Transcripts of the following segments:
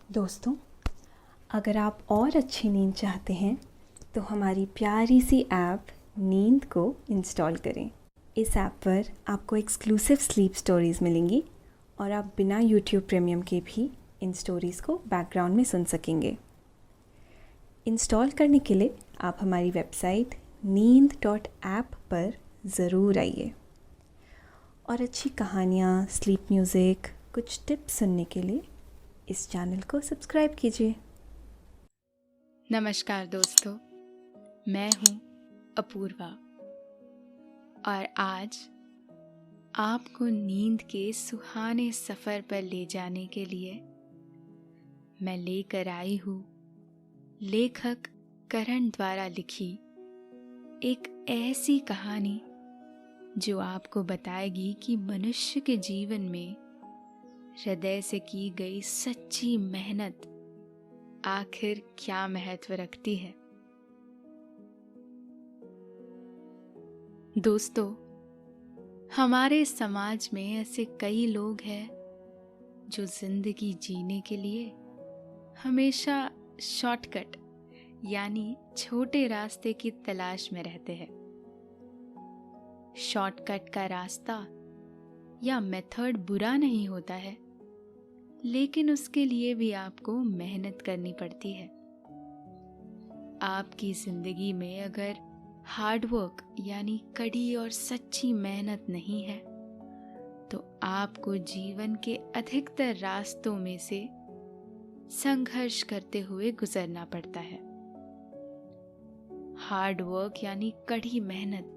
दोस्तों, अगर आप और अच्छी नींद चाहते हैं तो हमारी प्यारी सी ऐप नींद को इंस्टॉल करें। इस ऐप पर आपको एक्सक्लूसिव स्लीप स्टोरीज़ मिलेंगी और आप बिना यूट्यूब प्रीमियम के भी इन स्टोरीज़ को बैकग्राउंड में सुन सकेंगे। इंस्टॉल करने के लिए आप हमारी वेबसाइट नींद.ऐप पर ज़रूर आइए और अच्छी कहानियाँ, स्लीप म्यूज़िक, कुछ टिप्स सुनने के लिए इस चैनल को सब्सक्राइब कीजिए। नमस्कार दोस्तों, मैं हूँ अपूर्वा और आज आपको नींद के सुहाने सफ़र पर ले जाने के लिए मैं लेकर आई हूँ लेखक करण द्वारा लिखी एक ऐसी कहानी जो आपको बताएगी कि मनुष्य के जीवन में हृदय से की गई सच्ची मेहनत आखिर क्या महत्व रखती है। दोस्तों, हमारे समाज में ऐसे कई लोग हैं जो जिंदगी जीने के लिए हमेशा शॉर्टकट यानी छोटे रास्ते की तलाश में रहते हैं। शॉर्टकट का रास्ता या मेथड बुरा नहीं होता है, लेकिन उसके लिए भी आपको मेहनत करनी पड़ती है। आपकी जिंदगी में अगर हार्डवर्क यानी कड़ी और सच्ची मेहनत नहीं है तो आपको जीवन के अधिकतर रास्तों में से संघर्ष करते हुए गुजरना पड़ता है। हार्डवर्क यानी कड़ी मेहनत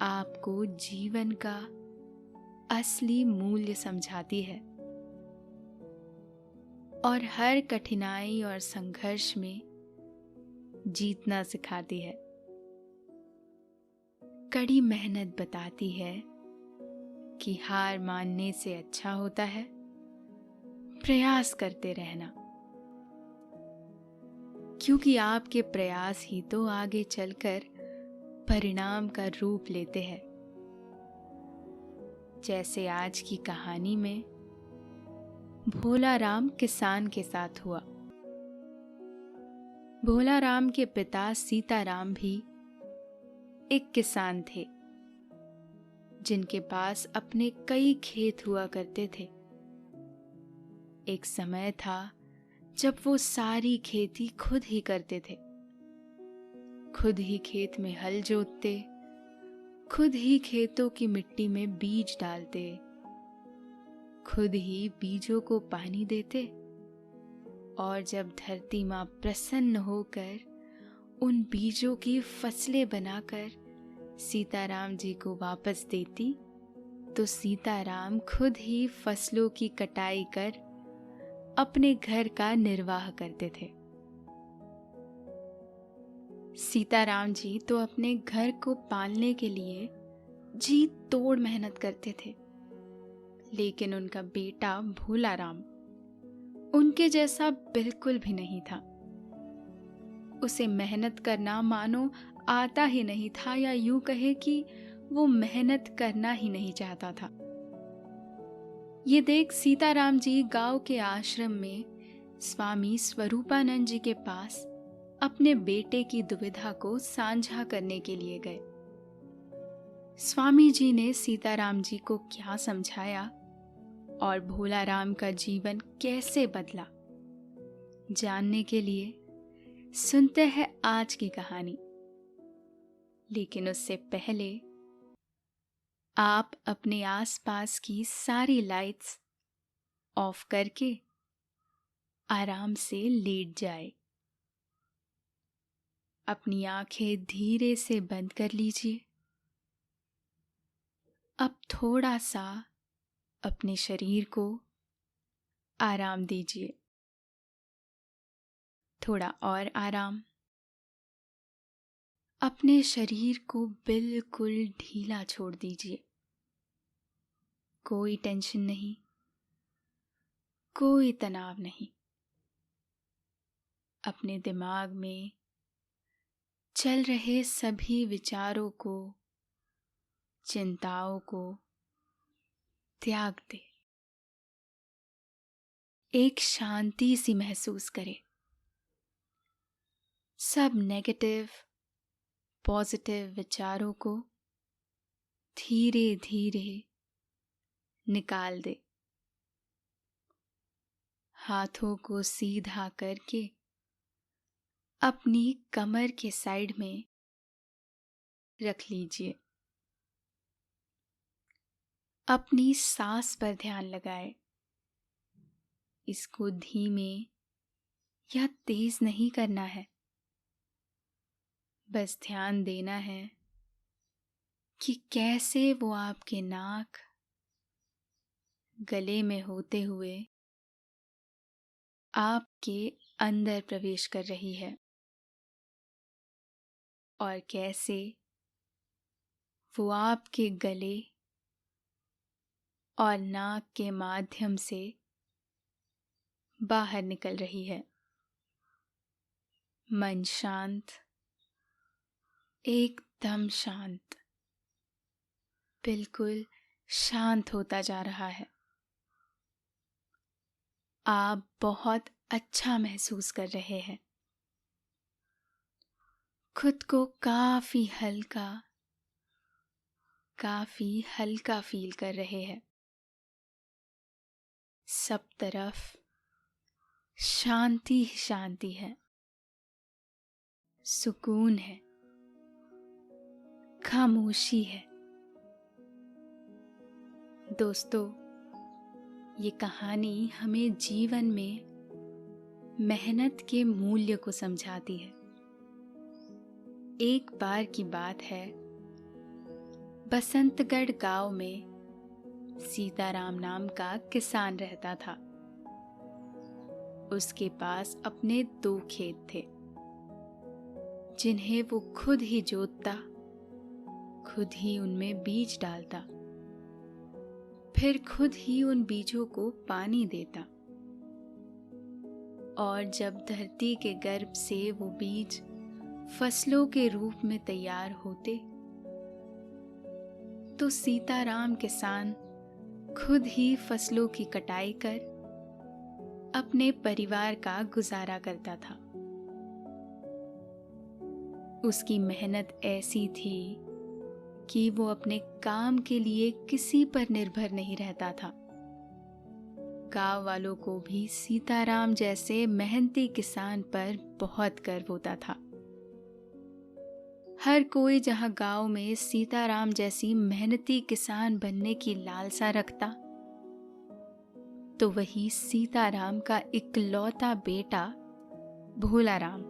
आपको जीवन का असली मूल्य समझाती है और हर कठिनाई और संघर्ष में जीतना सिखाती है। कड़ी मेहनत बताती है कि हार मानने से अच्छा होता है प्रयास करते रहना, क्योंकि आपके प्रयास ही तो आगे चलकर परिणाम का रूप लेते हैं। जैसे आज की कहानी में भोला राम किसान के साथ हुआ। भोला राम के पिता सीताराम भी एक किसान थे, जिनके पास अपने कई खेत हुआ करते थे। एक समय था जब वो सारी खेती खुद ही करते थे। खुद ही खेत में हल जोतते, खुद ही खेतों की मिट्टी में बीज डालते, खुद ही बीजों को पानी देते और जब धरती माँ प्रसन्न होकर उन बीजों की फसलें बनाकर सीताराम जी को वापस देती तो सीताराम खुद ही फसलों की कटाई कर अपने घर का निर्वाह करते थे। सीताराम जी तो अपने घर को पालने के लिए जी तोड़ मेहनत करते थे, लेकिन उनका बेटा भोला राम उनके जैसा बिल्कुल भी नहीं था। उसे मेहनत करना मानो आता ही नहीं था, या यूं कहे कि वो मेहनत करना ही नहीं चाहता था। ये देख सीताराम जी गांव के आश्रम में स्वामी स्वरूपानंद जी के पास अपने बेटे की दुविधा को साझा करने के लिए गए। स्वामी जी ने सीताराम जी को क्या समझाया और भोला राम का जीवन कैसे बदला, जानने के लिए सुनते हैं आज की कहानी। लेकिन उससे पहले आप अपने आसपास की सारी लाइट्स ऑफ करके आराम से लेट जाए। अपनी आंखें धीरे से बंद कर लीजिए। अब थोड़ा सा अपने शरीर को आराम दीजिए, थोड़ा और आराम। अपने शरीर को बिल्कुल ढीला छोड़ दीजिए। कोई टेंशन नहीं, कोई तनाव नहीं। अपने दिमाग में चल रहे सभी विचारों को, चिंताओं को त्याग दे। एक शांति सी महसूस करें। सब नेगेटिव पॉजिटिव विचारों को धीरे धीरे निकाल दे। हाथों को सीधा करके अपनी कमर के साइड में रख लीजिए। अपनी सांस पर ध्यान लगाएं। इसको धीमे या तेज नहीं करना है, बस ध्यान देना है कि कैसे वो आपके नाक, गले में होते हुए आपके अंदर प्रवेश कर रही है और कैसे वो आपके गले और नाक के माध्यम से बाहर निकल रही है। मन शांत, एकदम शांत, बिल्कुल शांत होता जा रहा है। आप बहुत अच्छा महसूस कर रहे हैं। खुद को काफी हल्का फील कर रहे हैं। सब तरफ शांति ही शांति है, सुकून है, खामोशी है। दोस्तों, ये कहानी हमें जीवन में मेहनत के मूल्य को समझाती है। एक बार की बात है, बसंतगढ़ गांव में सीताराम नाम का किसान रहता था। उसके पास अपने 2 खेत थे, जिन्हें वो खुद ही जोतता, खुद ही उनमें बीज डालता, फिर खुद ही उन बीजों को पानी देता। और जब धरती के गर्भ से वो बीज फसलों के रूप में तैयार होते, तो सीताराम किसान खुद ही फसलों की कटाई कर अपने परिवार का गुजारा करता था। उसकी मेहनत ऐसी थी कि वो अपने काम के लिए किसी पर निर्भर नहीं रहता था। गांव वालों को भी सीताराम जैसे मेहनती किसान पर बहुत गर्व होता था। हर कोई जहां गांव में सीताराम जैसी मेहनती किसान बनने की लालसा रखता, तो वही सीताराम का इकलौता बेटा भोलाराम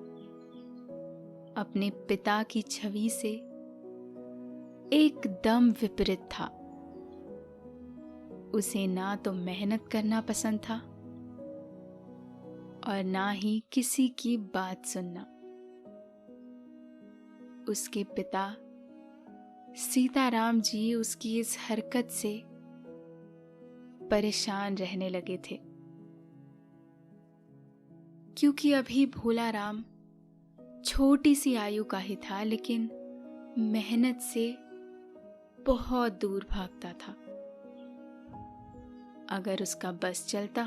अपने पिता की छवि से एकदम विपरीत था। उसे ना तो मेहनत करना पसंद था और ना ही किसी की बात सुनना। उसके पिता सीताराम जी उसकी इस हरकत से परेशान रहने लगे थे, क्योंकि अभी भोलाराम छोटी सी आयु का ही था, लेकिन मेहनत से बहुत दूर भागता था। अगर उसका बस चलता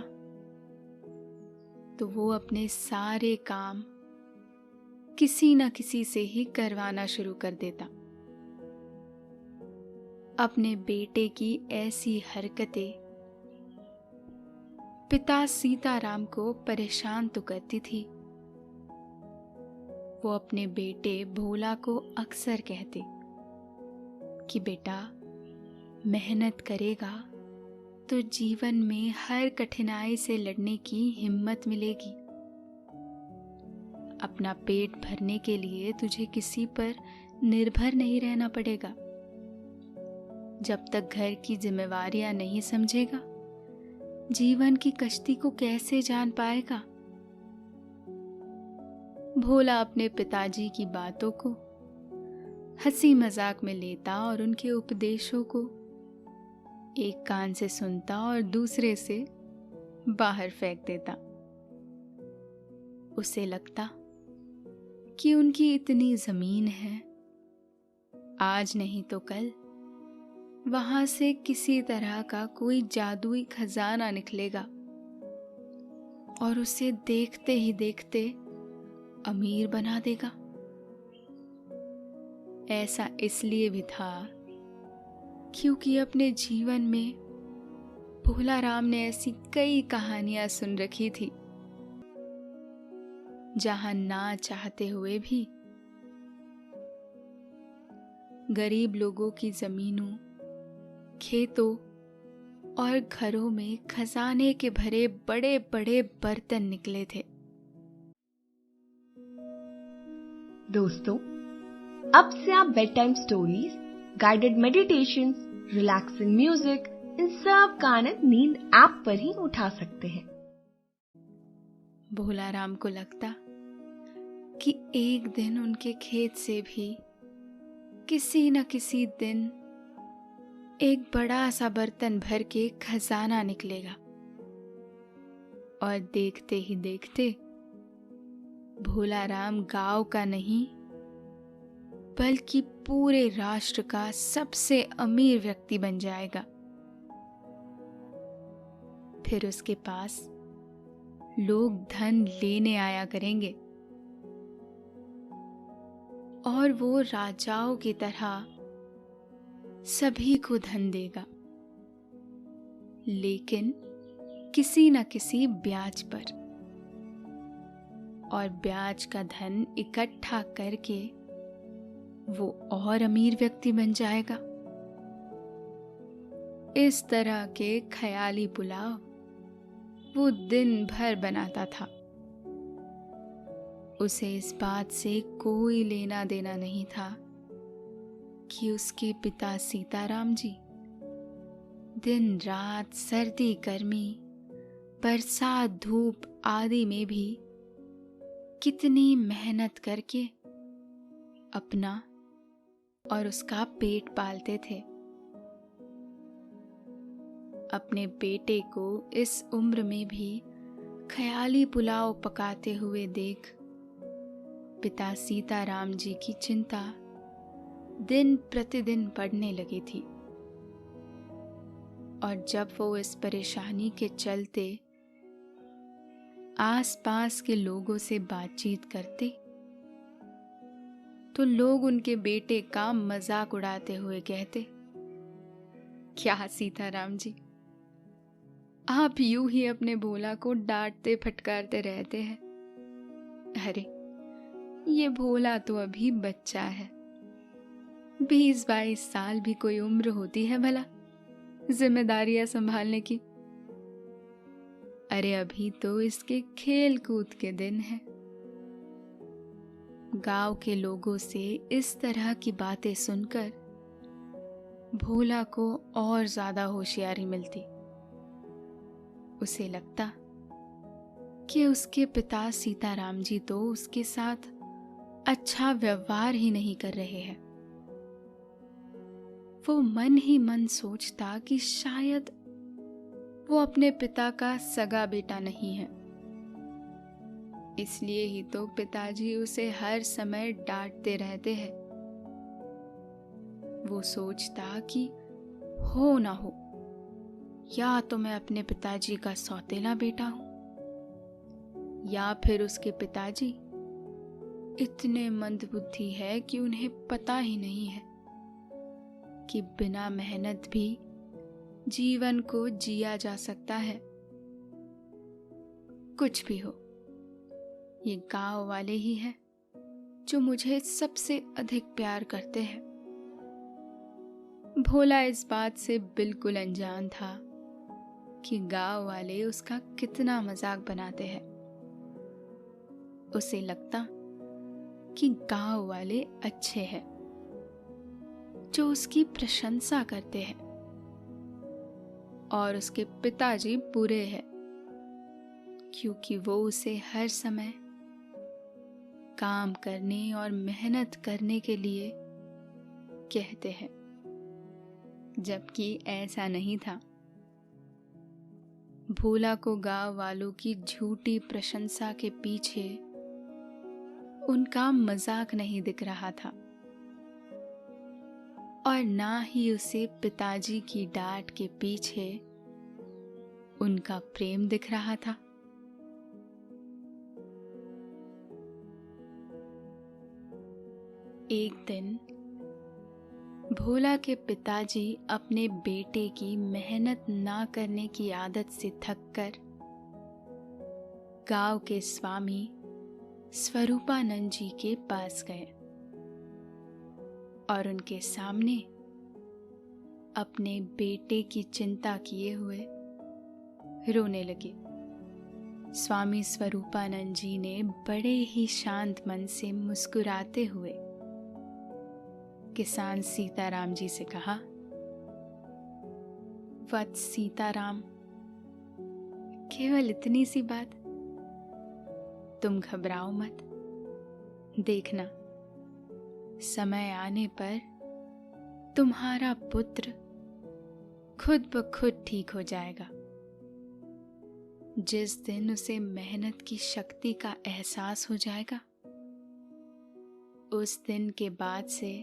तो वो अपने सारे काम किसी न किसी से ही करवाना शुरू कर देता। अपने बेटे की ऐसी हरकतें पिता सीताराम को परेशान तो करती थी। वो अपने बेटे भोला को अक्सर कहते कि बेटा, मेहनत करेगा तो जीवन में हर कठिनाई से लड़ने की हिम्मत मिलेगी। अपना पेट भरने के लिए तुझे किसी पर निर्भर नहीं रहना पड़ेगा। जब तक घर की जिम्मेवारियां नहीं समझेगा, जीवन की कश्ती को कैसे जान पाएगा। भोला अपने पिताजी की बातों को हंसी मजाक में लेता और उनके उपदेशों को एक कान से सुनता और दूसरे से बाहर फेंक देता। उसे लगता कि उनकी इतनी जमीन है, आज नहीं तो कल वहां से किसी तरह का कोई जादुई खजाना निकलेगा और उसे देखते ही देखते अमीर बना देगा। ऐसा इसलिए भी था क्योंकि अपने जीवन में भोला राम ने ऐसी कई कहानियां सुन रखी थी जहां ना चाहते हुए भी गरीब लोगों की जमीनों, खेतों और घरों में खजाने के भरे बड़े बड़े बर्तन निकले थे। दोस्तों, अब से आप bedtime stories, guided meditation, relaxing music, इन सब का आनंद नींद ऐप पर ही उठा सकते हैं। भोला राम को लगता कि एक दिन उनके खेत से भी किसी न किसी दिन एक बड़ा सा बर्तन भर के खजाना निकलेगा, और देखते ही देखते भोला राम गांव का नहीं बल्कि पूरे राष्ट्र का सबसे अमीर व्यक्ति बन जाएगा। फिर उसके पास लोग धन लेने आया करेंगे और वो राजाओं की तरह सभी को धन देगा, लेकिन किसी न किसी ब्याज पर। और ब्याज का धन इकट्ठा करके वो और अमीर व्यक्ति बन जाएगा। इस तरह के ख्याली पुलाव वो दिन भर बनाता था। उसे इस बात से कोई लेना देना नहीं था कि उसके पिता सीताराम जी दिन रात, सर्दी गर्मी, बरसात धूप आदि में भी कितनी मेहनत करके अपना और उसका पेट पालते थे। अपने बेटे को इस उम्र में भी ख्याली पुलाव पकाते हुए देख पिता सीताराम जी की चिंता दिन प्रतिदिन बढ़ने लगी थी। और जब वो इस परेशानी के चलते आसपास के लोगों से बातचीत करते तो लोग उनके बेटे का मजाक उड़ाते हुए कहते, क्या सीताराम जी, आप यूं ही अपने भोला को डांटते फटकारते रहते हैं। अरे ये भोला तो अभी बच्चा है, 20-22 साल भी कोई उम्र होती है भला जिम्मेदारियां संभालने की। अरे अभी तो इसके खेल कूद के दिन हैं। गांव के लोगों से इस तरह की बातें सुनकर भोला को और ज्यादा होशियारी मिलती। उसे लगता कि उसके पिता सीताराम जी तो उसके साथ अच्छा व्यवहार ही नहीं कर रहे हैं। वो मन ही मन सोचता कि शायद वो अपने पिता का सगा बेटा नहीं है, इसलिए ही तो पिताजी उसे हर समय डांटते रहते हैं। वो सोचता कि हो ना हो, या तो मैं अपने पिताजी का सौतेला बेटा हूं, या फिर उसके पिताजी इतने मंदबुद्धि है कि उन्हें पता ही नहीं है कि बिना मेहनत भी जीवन को जिया जा सकता है। कुछ भी हो, ये गांव वाले ही हैं जो मुझे सबसे अधिक प्यार करते हैं। भोला इस बात से बिल्कुल अनजान था कि गांव वाले उसका कितना मजाक बनाते हैं। उसे लगता कि गांव वाले अच्छे हैं जो उसकी प्रशंसा करते हैं, और उसके पिताजी बुरे हैं क्योंकि वो उसे हर समय काम करने और मेहनत करने के लिए कहते हैं, जबकि ऐसा नहीं था। भोला को गांव वालों की झूठी प्रशंसा के पीछे उनका मजाक नहीं दिख रहा था, और ना ही उसे पिताजी की डांट के पीछे उनका प्रेम दिख रहा था। एक दिन भोला के पिताजी अपने बेटे की मेहनत ना करने की आदत से थककर गांव के स्वामी स्वरूपानंद जी के पास गए और उनके सामने अपने बेटे की चिंता किए हुए रोने लगे। स्वामी स्वरूपानंद जी ने बड़े ही शांत मन से मुस्कुराते हुए किसान सीताराम जी से कहा, वत्स सीताराम, केवल इतनी सी बात, तुम घबराओ मत। देखना, समय आने पर तुम्हारा पुत्र खुद ब खुद ठीक हो जाएगा। जिस दिन उसे मेहनत की शक्ति का एहसास हो जाएगा, उस दिन के बाद से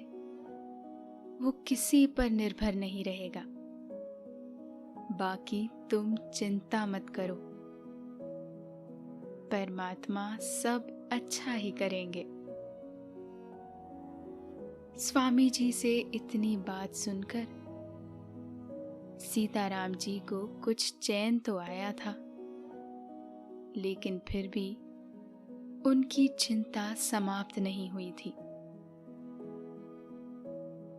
वो किसी पर निर्भर नहीं रहेगा। बाकी तुम चिंता मत करो, परमात्मा सब अच्छा ही करेंगे। स्वामी जी से इतनी बात सुनकर सीताराम जी को कुछ चैन तो आया था, लेकिन फिर भी उनकी चिंता समाप्त नहीं हुई थी।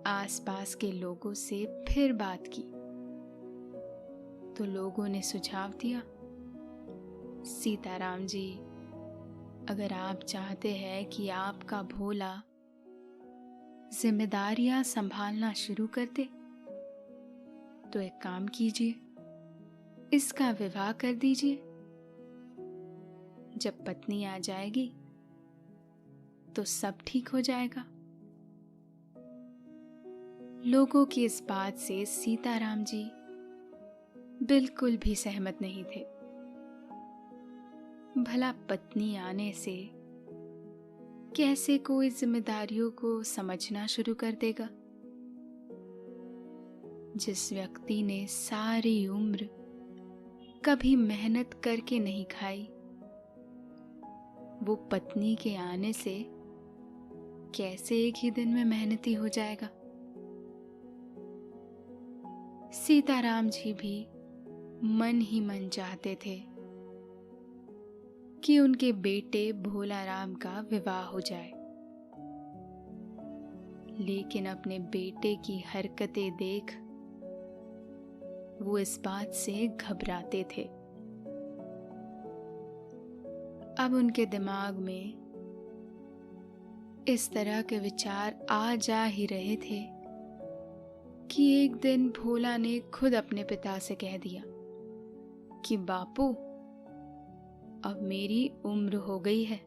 आसपास के लोगों से फिर बात की तो लोगों ने सुझाव दिया, सीताराम जी, अगर आप चाहते हैं कि आपका भोला जिम्मेदारियां संभालना शुरू कर दे, तो एक काम कीजिए, इसका विवाह कर दीजिए। जब पत्नी आ जाएगी तो सब ठीक हो जाएगा। लोगों की इस बात से सीताराम जी बिल्कुल भी सहमत नहीं थे। भला पत्नी आने से कैसे कोई जिम्मेदारियों को समझना शुरू कर देगा? जिस व्यक्ति ने सारी उम्र कभी मेहनत करके नहीं खाई, वो पत्नी के आने से कैसे एक ही दिन में मेहनती हो जाएगा? सीताराम जी भी मन ही मन चाहते थे कि उनके बेटे भोला राम का विवाह हो जाए, लेकिन अपने बेटे की हरकतें देख वो इस बात से घबराते थे। अब उनके दिमाग में इस तरह के विचार आ जा ही रहे थे कि एक दिन भोला ने खुद अपने पिता से कह दिया कि बापू, अब मेरी उम्र हो गई है,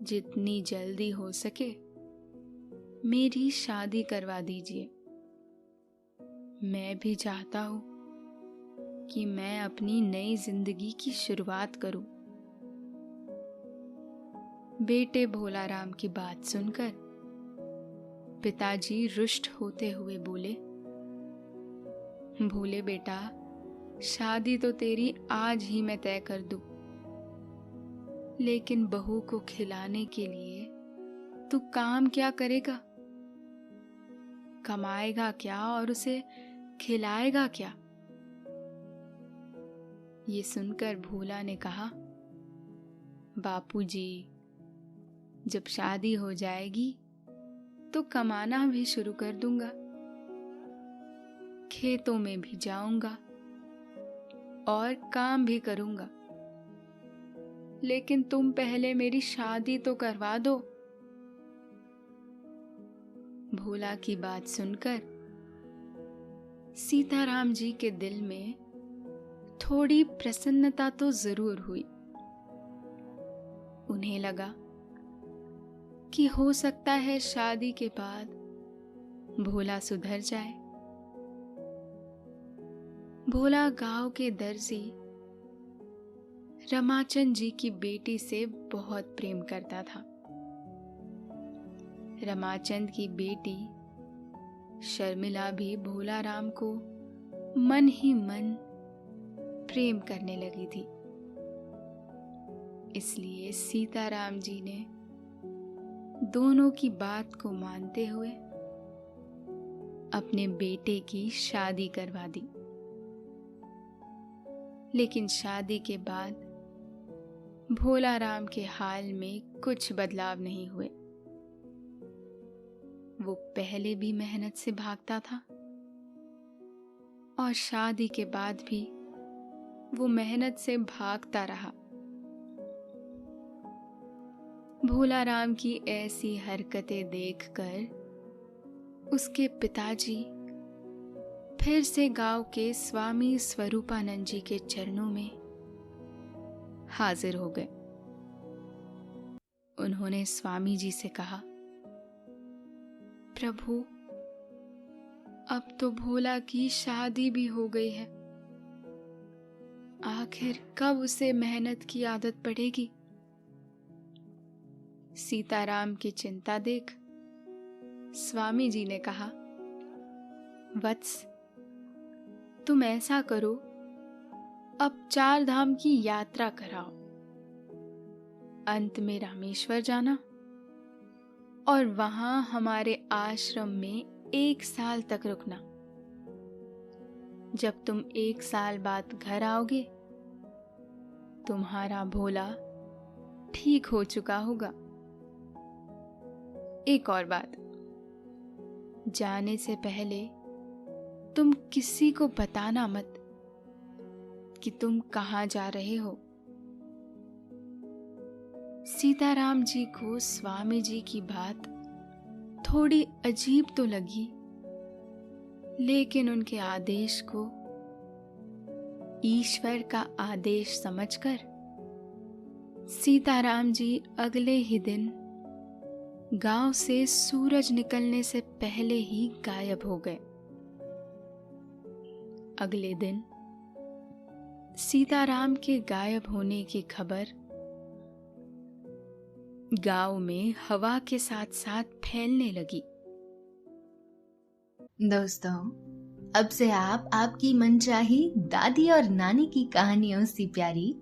जितनी जल्दी हो सके मेरी शादी करवा दीजिए। मैं भी चाहता हूं कि मैं अपनी नई जिंदगी की शुरुआत करूं। बेटे भोला राम की बात सुनकर पिताजी रुष्ट होते हुए बोले, भोले बेटा, शादी तो तेरी आज ही मैं तय कर दूं, लेकिन बहू को खिलाने के लिए तू काम क्या करेगा? कमाएगा क्या और उसे खिलाएगा क्या? ये सुनकर भोला ने कहा, बापूजी, जब शादी हो जाएगी तो कमाना भी शुरू कर दूंगा, खेतों में भी जाऊंगा और काम भी करूंगा, लेकिन तुम पहले मेरी शादी तो करवा दो। भोला की बात सुनकर सीताराम जी के दिल में थोड़ी प्रसन्नता तो जरूर हुई। उन्हें लगा कि हो सकता है शादी के बाद भोला सुधर जाए। भोला गांव के दर्जी रमाचंद जी की बेटी से बहुत प्रेम करता था। रमाचंद की बेटी शर्मिला भी भोला राम को मन ही मन प्रेम करने लगी थी। इसलिए सीताराम जी ने दोनों की बात को मानते हुए अपने बेटे की शादी करवा दी। लेकिन शादी के बाद भोला राम के हाल में कुछ बदलाव नहीं हुए। वो पहले भी मेहनत से भागता था और शादी के बाद भी वो मेहनत से भागता रहा। भोला राम की ऐसी हरकतें देखकर उसके पिताजी फिर से गांव के स्वामी स्वरूपानंद जी के चरणों में हाजिर हो गए। उन्होंने स्वामी जी से कहा, प्रभु, अब तो भोला की शादी भी हो गई है, आखिर कब उसे मेहनत की आदत पड़ेगी? सीताराम की चिंता देख स्वामी जी ने कहा, वत्स, तुम ऐसा करो, अब 4 धाम की यात्रा कराओ। अंत में रामेश्वर जाना और वहां हमारे आश्रम में 1 साल तक रुकना। जब तुम 1 साल बाद घर आओगे, तुम्हारा भोला ठीक हो चुका होगा। एक और बात, जाने से पहले तुम किसी को बताना मत कि तुम कहां जा रहे हो। सीताराम जी को स्वामी जी की बात थोड़ी अजीब तो लगी, लेकिन उनके आदेश को ईश्वर का आदेश समझकर सीताराम जी अगले ही दिन गांव से सूरज निकलने से पहले ही गायब हो गए। अगले दिन सीताराम के गायब होने की खबर गांव में हवा के साथ साथ फैलने लगी। दोस्तों, अब से आप आपकी मनचाही दादी और नानी की कहानियों से प्यारी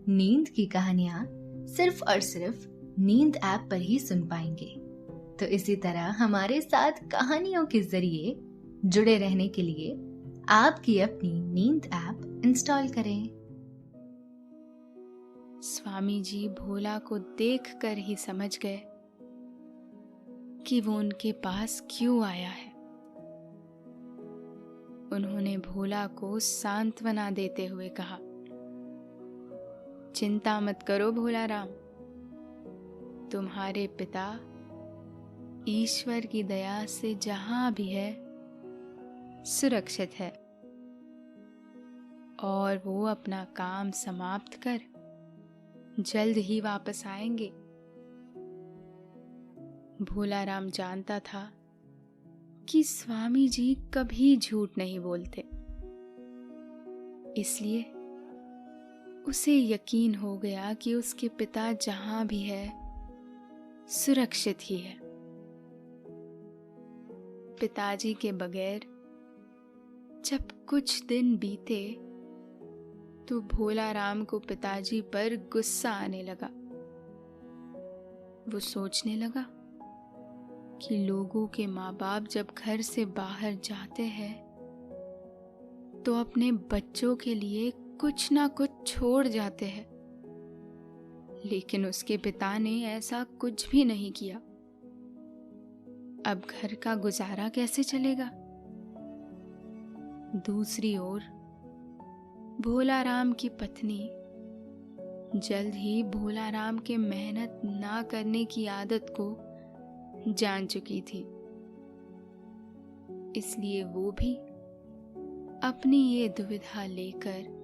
नींद की कहानियां सिर्फ और सिर्फ नींद ऐप पर ही सुन पाएंगे। तो इसी तरह हमारे साथ कहानियों के जरिए जुड़े रहने के लिए आपकी अपनी नींद ऐप इंस्टॉल करें। स्वामी जी भोला को देखकर ही समझ गए कि वो उनके पास क्यों आया है। उन्होंने भोला को सांत्वना देते हुए कहा, चिंता मत करो भोला राम, तुम्हारे पिता ईश्वर की दया से जहां भी है सुरक्षित है और वो अपना काम समाप्त कर जल्द ही वापस आएंगे। भोला राम जानता था कि स्वामी जी कभी झूठ नहीं बोलते, इसलिए उसे यकीन हो गया कि उसके पिता जहां भी है सुरक्षित ही है। पिताजी के बगैर जब कुछ दिन बीते तो भोला राम को पिताजी पर गुस्सा आने लगा। वो सोचने लगा कि लोगों के माँ बाप जब घर से बाहर जाते हैं तो अपने बच्चों के लिए कुछ ना कुछ छोड़ जाते हैं, लेकिन उसके पिता ने ऐसा कुछ भी नहीं किया। अब घर का गुजारा कैसे चलेगा? दूसरी ओर भोला राम की पत्नी जल्द ही भोला राम के मेहनत ना करने की आदत को जान चुकी थी, इसलिए वो भी अपनी ये दुविधा लेकर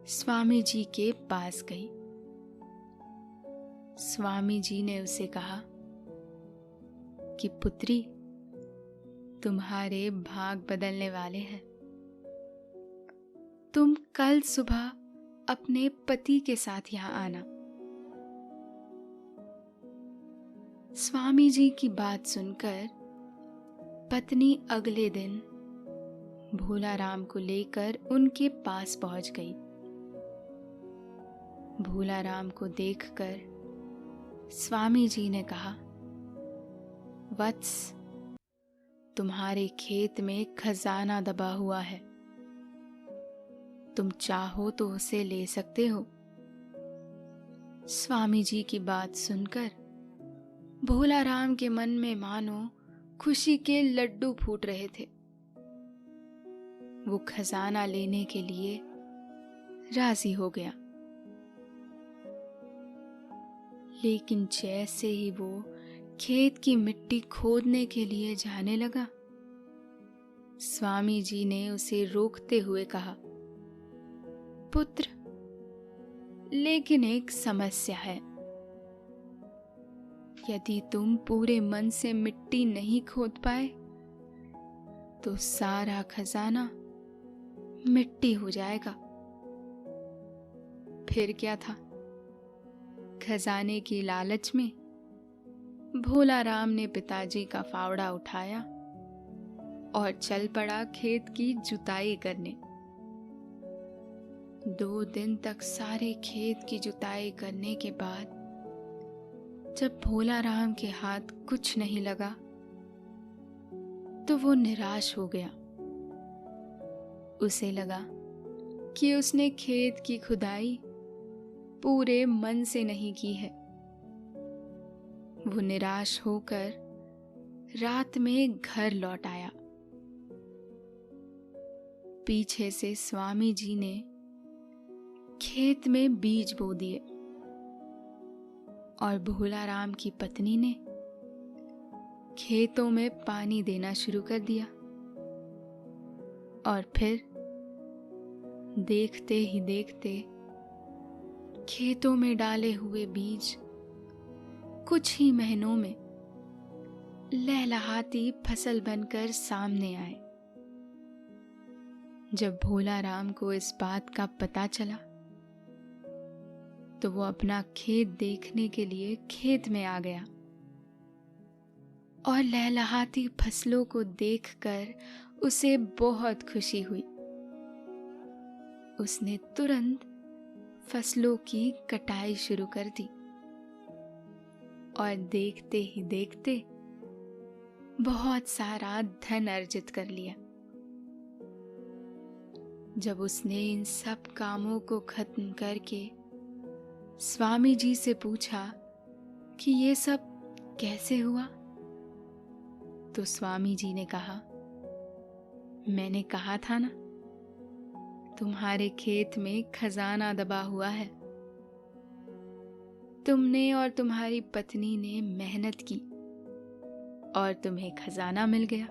स्वामी जी के पास गई। स्वामी जी ने उसे कहा कि पुत्री, तुम्हारे भाग बदलने वाले हैं। तुम कल सुबह अपने पति के साथ यहां आना। स्वामी जी की बात सुनकर पत्नी अगले दिन भोला राम को लेकर उनके पास पहुंच गई। भोला राम को देखकर स्वामी जी ने कहा, वत्स, तुम्हारे खेत में खजाना दबा हुआ है, तुम चाहो तो उसे ले सकते हो। स्वामी जी की बात सुनकर भोला राम के मन में मानो खुशी के लड्डू फूट रहे थे। वो खजाना लेने के लिए राजी हो गया। लेकिन जैसे ही वो खेत की मिट्टी खोदने के लिए जाने लगा, स्वामी जी ने उसे रोकते हुए कहा, पुत्र, लेकिन एक समस्या है। यदि तुम पूरे मन से मिट्टी नहीं खोद पाए तो सारा खजाना मिट्टी हो जाएगा। फिर क्या था, खजाने की लालच में भोला राम ने पिताजी का फावड़ा उठाया और चल पड़ा खेत की जुताई करने। 2 दिन तक सारे खेत की जुताई करने के बाद जब भोला राम के हाथ कुछ नहीं लगा तो वो निराश हो गया। उसे लगा कि उसने खेत की खुदाई पूरे मन से नहीं की है। वो निराश होकर रात में घर लौट आया। पीछे से स्वामी जी ने खेत में बीज बो दिए और भोला राम की पत्नी ने खेतों में पानी देना शुरू कर दिया। और फिर देखते ही देखते खेतों में डाले हुए बीज कुछ ही महीनों में लहलहाती फसल बनकर सामने आए। जब भोला राम को इस बात का पता चला तो वो अपना खेत देखने के लिए खेत में आ गया और लहलहाती फसलों को देखकर उसे बहुत खुशी हुई। उसने तुरंत फसलों की कटाई शुरू कर दी और देखते ही देखते बहुत सारा धन अर्जित कर लिया। जब उसने इन सब कामों को खत्म करके स्वामी जी से पूछा कि ये सब कैसे हुआ, तो स्वामी जी ने कहा, मैंने कहा था ना, तुम्हारे खेत में खजाना दबा हुआ है। तुमने और तुम्हारी पत्नी ने मेहनत की और तुम्हें खजाना मिल गया।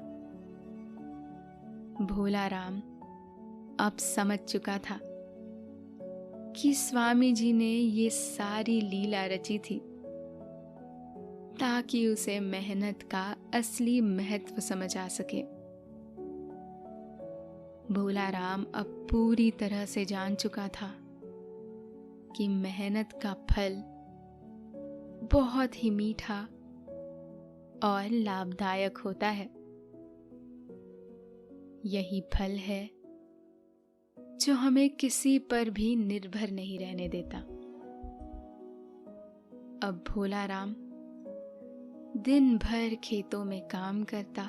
भोला राम अब समझ चुका था कि स्वामी जी ने ये सारी लीला रची थी ताकि उसे मेहनत का असली महत्व समझ आ सके। भोला राम अब पूरी तरह से जान चुका था कि मेहनत का फल बहुत ही मीठा और लाभदायक होता है। यही फल है जो हमें किसी पर भी निर्भर नहीं रहने देता। अब भोला राम दिन भर खेतों में काम करता,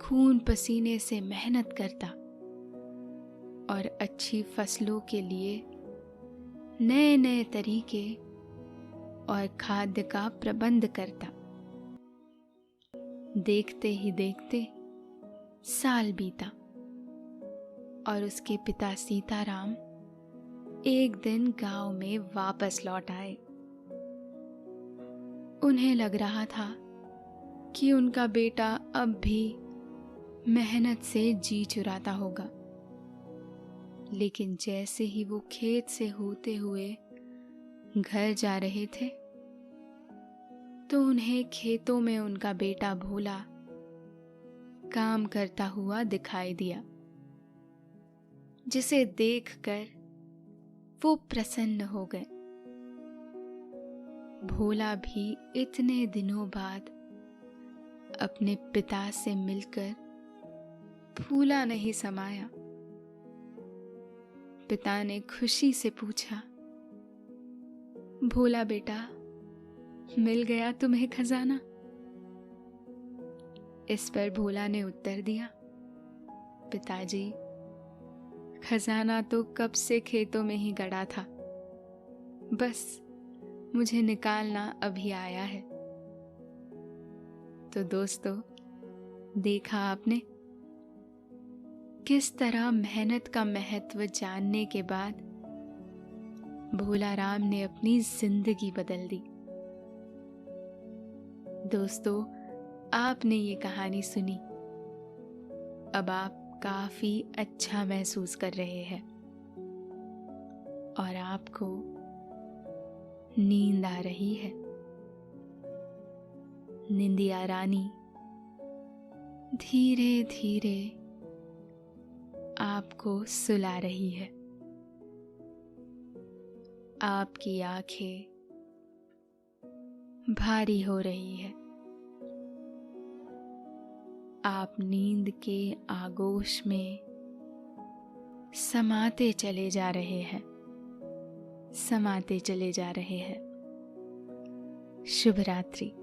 खून पसीने से मेहनत करता और अच्छी फसलों के लिए नए नए तरीके और खाद्य का प्रबंध करता। देखते ही देखते साल बीता और उसके पिता सीताराम एक दिन गांव में वापस लौट आए। उन्हें लग रहा था कि उनका बेटा अब भी मेहनत से जी चुराता होगा, लेकिन जैसे ही वो खेत से होते हुए घर जा रहे थे तो उन्हें खेतों में उनका बेटा भोला काम करता हुआ दिखाई दिया, जिसे देखकर वो प्रसन्न हो गए। भोला भी इतने दिनों बाद अपने पिता से मिलकर फूला नहीं समाया। पिता ने खुशी से पूछा, भोला बेटा, मिल गया तुम्हें खजाना? इस पर भोला ने उत्तर दिया, पिताजी, खजाना तो कब से खेतों में ही गड़ा था, बस मुझे निकालना अभी आया है। तो दोस्तों, देखा आपने किस तरह मेहनत का महत्व जानने के बाद भोला राम ने अपनी जिंदगी बदल दी। दोस्तों, आपने ये कहानी सुनी, अब आप काफी अच्छा महसूस कर रहे हैं और आपको नींद आ रही है। निंदिया रानी धीरे धीरे आपको सुला रही है। आपकी आंखें भारी हो रही है। आप नींद के आगोश में समाते चले जा रहे हैं, समाते चले जा रहे हैं। शुभ रात्रि।